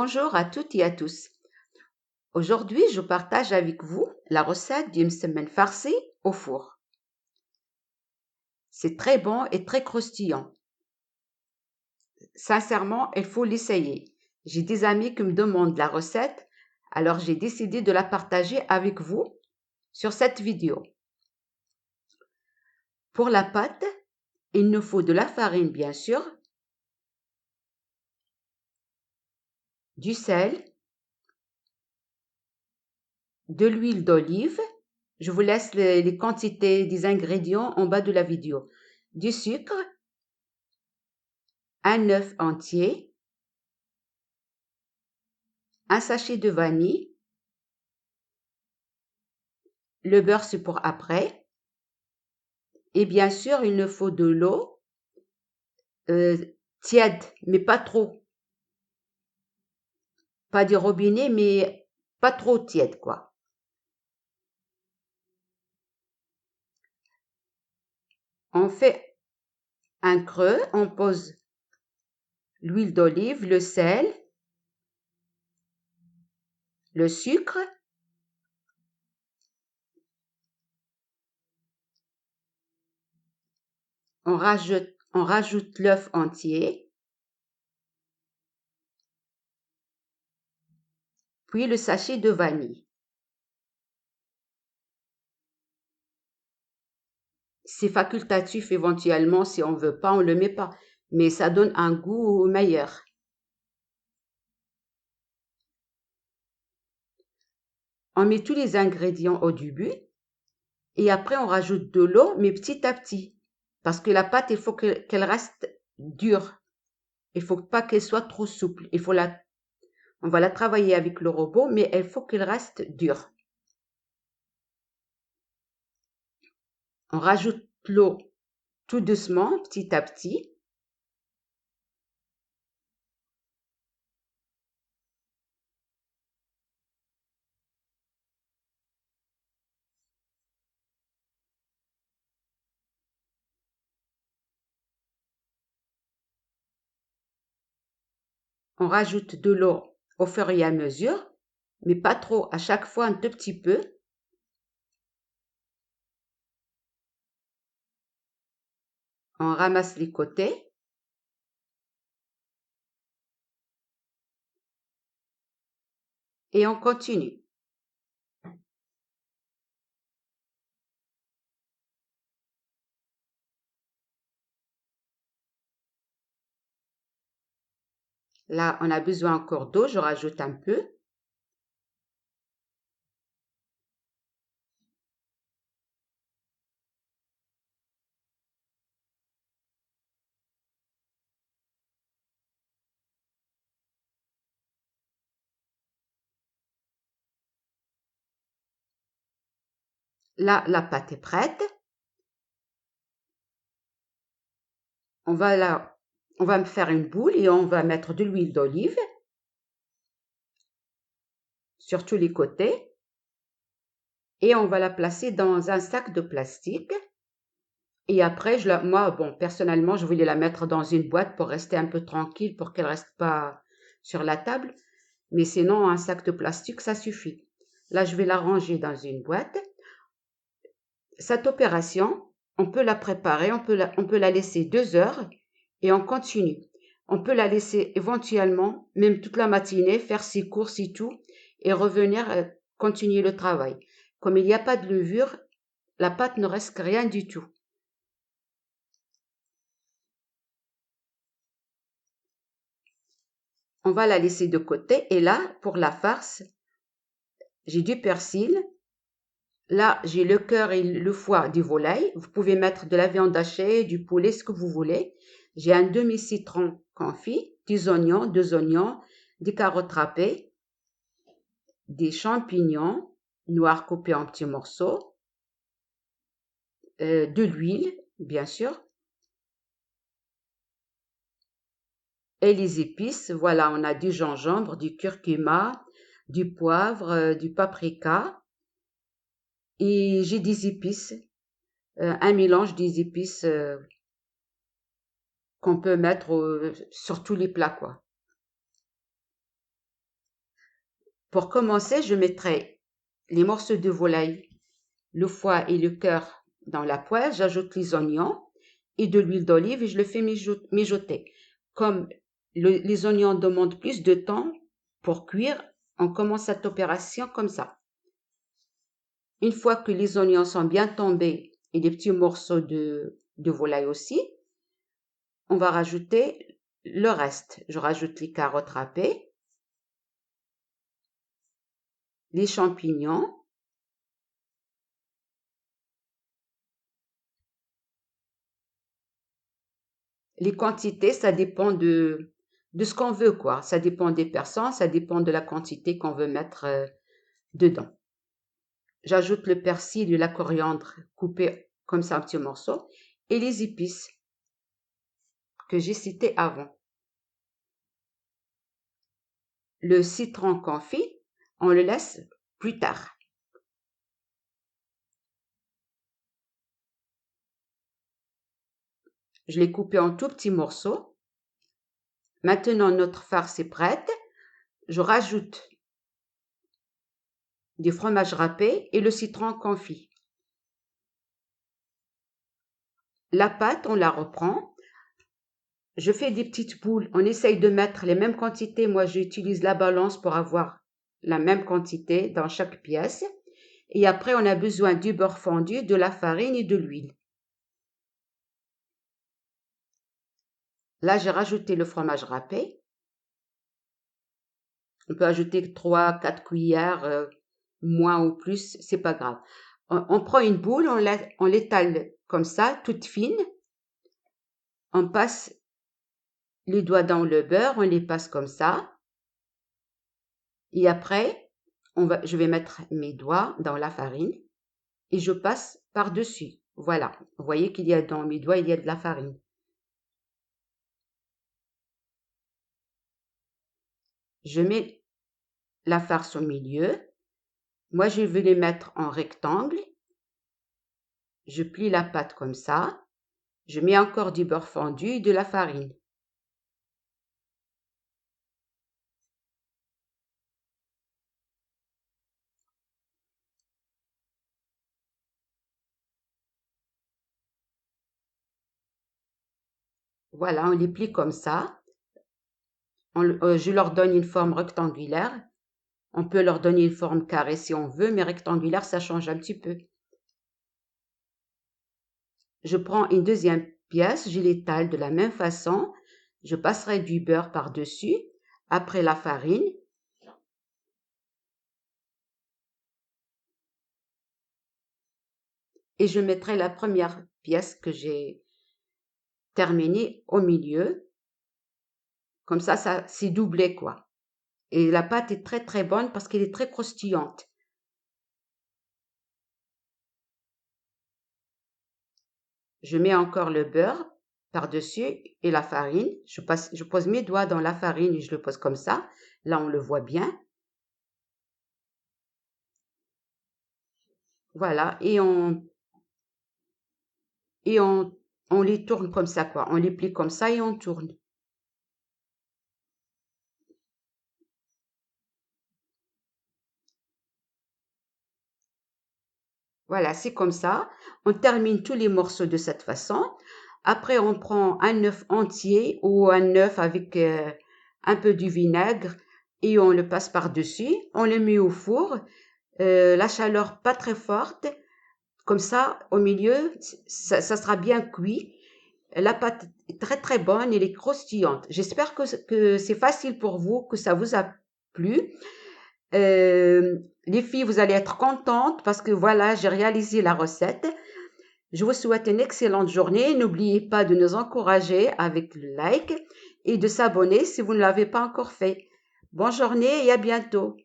Bonjour à toutes et à tous. Aujourd'hui, je partage avec vous la recette d'une semaine farcie au four. C'est très bon et très croustillant. Sincèrement, il faut l'essayer. J'ai des amis qui me demandent la recette, alors j'ai décidé de la partager avec vous sur cette vidéo. Pour la pâte, il nous faut de la farine bien sûr, du sel, de l'huile d'olive. Je vous laisse les quantités des ingrédients en bas de la vidéo. Du sucre, un œuf entier, un sachet de vanille, le beurre c'est pour après, et bien sûr il nous faut de l'eau euh, tiède, mais pas trop, pas du robinet, mais pas trop tiède quoi. On fait un creux, on pose l'huile d'olive, le sel, le sucre, on rajoute l'œuf entier, puis le sachet de vanille. C'est facultatif éventuellement, si on veut pas, on le met pas, mais ça donne un goût meilleur. On met tous les ingrédients au début et après on rajoute de l'eau, mais petit à petit. Parce que la pâte, il faut qu'elle reste dure. Il faut pas qu'elle soit trop souple. On va la travailler avec le robot, mais il faut qu'elle reste dure. On rajoute l'eau tout doucement, petit à petit. On rajoute de l'eau au fur et à mesure, mais pas trop, à chaque fois un tout petit peu. On ramasse les côtés. Et on continue. Là, on a besoin encore d'eau, je rajoute un peu. Là, la pâte est prête. On va me faire une boule et on va mettre de l'huile d'olive sur tous les côtés et on va la placer dans un sac de plastique. Et après, moi, bon, personnellement, je voulais la mettre dans une boîte pour rester un peu tranquille, pour qu'elle reste pas sur la table. Mais sinon, un sac de plastique, ça suffit. Là, je vais la ranger dans une boîte. Cette opération, on peut la préparer, on peut la laisser 2 heures et on continue. On peut la laisser éventuellement, même toute la matinée, faire ses courses et tout, et revenir continuer le travail. Comme il n'y a pas de levure, la pâte ne reste rien du tout. On va la laisser de côté et là, pour la farce, j'ai du persil. Là, j'ai le cœur et le foie du volaille. Vous pouvez mettre de la viande hachée, du poulet, ce que vous voulez. J'ai un demi-citron confit, des oignons, 2 oignons, des carottes râpées, des champignons noirs coupés en petits morceaux, de l'huile, bien sûr, et les épices. Voilà, on a du gingembre, du curcuma, du poivre, du paprika, et j'ai des épices, un mélange des épices qu'on peut mettre sur tous les plats, quoi. Pour commencer, je mettrai les morceaux de volaille, le foie et le cœur dans la poêle. J'ajoute les oignons et de l'huile d'olive et je le fais mijoter. Comme les oignons demandent plus de temps pour cuire, on commence cette opération comme ça. Une fois que les oignons sont bien tombés et les petits morceaux de volaille aussi, on va rajouter le reste. Je rajoute les carottes râpées, les champignons, les quantités, ça dépend de ce qu'on veut, quoi. Ça dépend des personnes, ça dépend de la quantité qu'on veut mettre dedans. J'ajoute le persil et la coriandre coupés comme ça en petits morceaux et les épices que j'ai citées avant. Le citron confit, on le laisse plus tard. Je l'ai coupé en tout petits morceaux. Maintenant, notre farce est prête. Je rajoute du fromage râpé et le citron confit. La pâte, on la reprend. Je fais des petites boules. On essaye de mettre les mêmes quantités. Moi, j'utilise la balance pour avoir la même quantité dans chaque pièce. Et après, on a besoin du beurre fondu, de la farine et de l'huile. Là, j'ai rajouté le fromage râpé. On peut ajouter 3-4 cuillères, moins ou plus, c'est pas grave. On prend une boule, on l'étale comme ça, toute fine. On passe les doigts dans le beurre, on les passe comme ça. Et après, je vais mettre mes doigts dans la farine et je passe par-dessus. Voilà, vous voyez qu'il y a dans mes doigts, il y a de la farine. Je mets la farce au milieu. Moi, je vais les mettre en rectangle. Je plie la pâte comme ça. Je mets encore du beurre fondu et de la farine. Voilà, on les plie comme ça. Je leur donne une forme rectangulaire. On peut leur donner une forme carrée si on veut, mais rectangulaire, ça change un petit peu. Je prends une deuxième pièce, je l'étale de la même façon. Je passerai du beurre par-dessus, après la farine. Et je mettrai la première pièce que j'ai terminée au milieu. Comme ça c'est doublé, quoi. Et la pâte est très très bonne parce qu'elle est très croustillante. Je mets encore le beurre par-dessus et la farine. Je pose mes doigts dans la farine et je le pose comme ça. Là, on le voit bien. Voilà. Et on les tourne comme ça, quoi. On les plie comme ça et on tourne. Voilà, c'est comme ça. On termine tous les morceaux de cette façon. Après, on prend un œuf entier ou un œuf avec un peu du vinaigre et on le passe par-dessus. On le met au four. La chaleur pas très forte. Comme ça, au milieu, ça sera bien cuit. La pâte est très très bonne, elle est croustillante. J'espère que c'est facile pour vous, que ça vous a plu. Les filles, vous allez être contentes parce que voilà, j'ai réalisé la recette. Je vous souhaite une excellente journée. N'oubliez pas de nous encourager avec le like et de s'abonner si vous ne l'avez pas encore fait. Bonne journée et à bientôt.